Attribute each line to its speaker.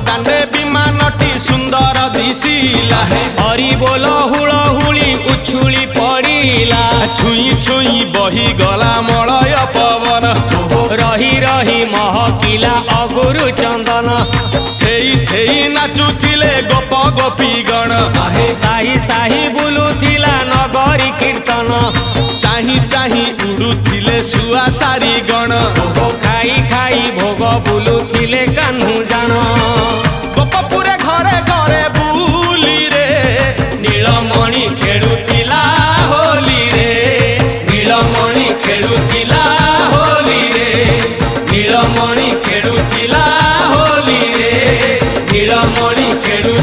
Speaker 1: दाने विमानटी सुंदर दिशिला
Speaker 2: हरि बोल हुलहुली उछुली पड़िला
Speaker 1: छुई छुई बही गला मलय पवन
Speaker 2: रही रही महकिला अगुरु चंदन
Speaker 1: थेई थेई नाचुथिले गोप गोपीगण
Speaker 2: साही साही बुलुथिला नगरी कीर्तन
Speaker 1: चाही चाही उड़ुथिले सुआ सारी गण
Speaker 2: खाई खाई भोग बुलुथिले कान्हू जान
Speaker 1: गोपपुरे घरे घरे बुली रे
Speaker 2: नीलमणि खेलुथिला होली रे नीलमणि खेलुथिला होली रे नीलमणि खेलुथिला होली रे नीलमणि खेलु